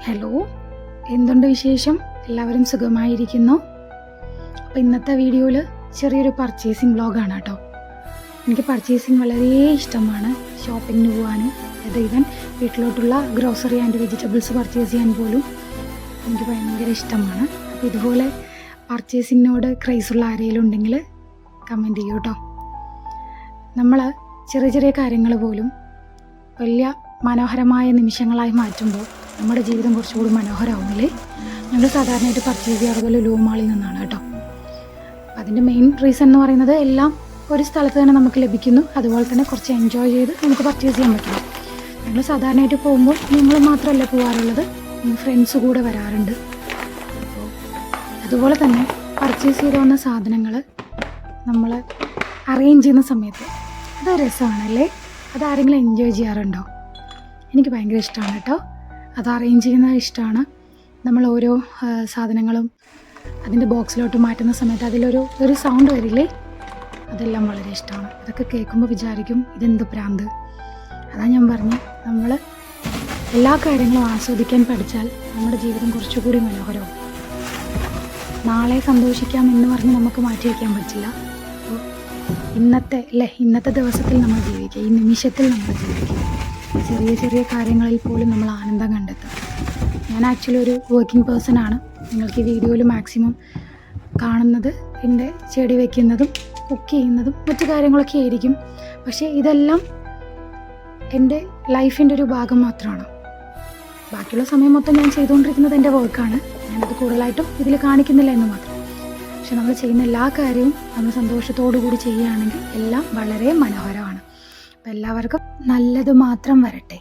Hello, എന്തുണ്ട് വിശേഷം? എല്ലാവരും സുഖമായിരിക്കുന്നു. അപ്പോൾ ഇന്നത്തെ വീഡിയോയിൽ ചെറിയൊരു പർച്ചേസിങ് വ്ളോഗാണ് കേട്ടോ. എനിക്ക് പർച്ചേസിങ് വളരെ ഇഷ്ടമാണ്. ഷോപ്പിങ്ങിന് പോകാനും ഈവൻ വീട്ടിലോട്ടുള്ള ഗ്രോസറി ആൻഡ് വെജിറ്റബിൾസ് പർച്ചേസ് ചെയ്യാൻ പോലും എനിക്ക് ഭയങ്കര ഇഷ്ടമാണ്. അപ്പോൾ ഇതുപോലെ പർച്ചേസിങ്ങിനോട് ക്രൈസുള്ള ആരെങ്കിലും ഉണ്ടെങ്കിൽ കമൻറ്റ് ചെയ്യൂ കേട്ടോ. നമ്മൾ ചെറിയ ചെറിയ കാര്യങ്ങൾ പോലും വലിയ മനോഹരമായ നിമിഷങ്ങളായി മാറ്റുമ്പോൾ നമ്മുടെ ജീവിതം കുറച്ചുകൂടി മനോഹരമാവില്ലേ? ഞങ്ങൾ സാധാരണയായിട്ട് പർച്ചേസ് ചെയ്യാറുള്ളത് ലുലു മാളിൽ നിന്നാണ് കേട്ടോ. അതിൻ്റെ മെയിൻ റീസൺ എന്ന് പറയുന്നത് എല്ലാം ഒരു സ്ഥലത്ത് തന്നെ നമുക്ക് ലഭിക്കുന്നു. അതുപോലെ തന്നെ കുറച്ച് എൻജോയ് ചെയ്ത് നമുക്ക് പർച്ചേസ് ചെയ്യാൻ പറ്റുന്നു. ഞങ്ങൾ സാധാരണയായിട്ട് പോകുമ്പോൾ ഞങ്ങൾ മാത്രമല്ല പോകാറുള്ളത്, ഫ്രണ്ട്സ് കൂടെ വരാറുണ്ട്. അപ്പോൾ അതുപോലെ തന്നെ പർച്ചേസ് ചെയ്ത് വന്ന സാധനങ്ങൾ നമ്മൾ അറേഞ്ച് ചെയ്യുന്ന സമയത്ത് അത് രസമാണല്ലേ? അതാരെങ്കിലും എൻജോയ് ചെയ്യാറുണ്ടോ? എനിക്ക് ഭയങ്കര ഇഷ്ടമാണ് കേട്ടോ. അത് അറേഞ്ച് ചെയ്യുന്നത് ഇഷ്ടമാണ്. നമ്മൾ ഓരോ സാധനങ്ങളും അതിൻ്റെ ബോക്സിലോട്ട് മാറ്റുന്ന സമയത്ത് അതിലൊരു സൗണ്ട് വരില്ലേ? അതെല്ലാം വളരെ ഇഷ്ടമാണ്. അതൊക്കെ കേൾക്കുമ്പോൾ വിചാരിക്കും ഇതെന്ത് പ്രാന്ത്. അതാ ഞാൻ പറഞ്ഞു, നമ്മൾ എല്ലാ കാര്യങ്ങളും ആസ്വദിക്കാൻ പഠിച്ചാൽ നമ്മുടെ ജീവിതം കുറച്ചുകൂടി മനോഹരവും. നാളെ സന്തോഷിക്കാം എന്ന് പറഞ്ഞ് നമുക്ക് മാറ്റി വയ്ക്കാൻ പറ്റില്ല. അപ്പോൾ ഇന്നത്തെ ദിവസത്തിൽ നമ്മൾ ജീവിക്കുക, ഈ നിമിഷത്തിൽ നമ്മൾ ജീവിക്കുക. ചെറിയ ചെറിയ കാര്യങ്ങളിൽ പോലും നമ്മൾ ആനന്ദം കണ്ടെത്തും. ഞാൻ ആക്ച്വലി ഒരു വർക്കിംഗ് പേഴ്സൺ ആണ്. നിങ്ങൾക്ക് ഈ വീഡിയോയിൽ മാക്സിമം കാണുന്നത് എൻ്റെ ചെടി വയ്ക്കുന്നതും കുക്ക് ചെയ്യുന്നതും മറ്റു കാര്യങ്ങളൊക്കെ ആയിരിക്കും. പക്ഷേ ഇതെല്ലാം എൻ്റെ ലൈഫിൻ്റെ ഒരു ഭാഗം മാത്രമാണ്. ബാക്കിയുള്ള സമയം മൊത്തം ഞാൻ ചെയ്തുകൊണ്ടിരിക്കുന്നത് എൻ്റെ വർക്കാണ്. ഞാനത് കൂടുതലായിട്ടും ഇതിൽ കാണിക്കുന്നില്ല എന്ന് മാത്രം. പക്ഷെ നമ്മൾ ചെയ്യുന്ന എല്ലാ കാര്യവും നമ്മൾ സന്തോഷത്തോടു കൂടി ചെയ്യുകയാണെങ്കിൽ എല്ലാം വളരെ മനോഹരമാണ്. അപ്പോൾ എല്ലാവർക്കും നല്ലത് മാത്രം വരട്ടെ.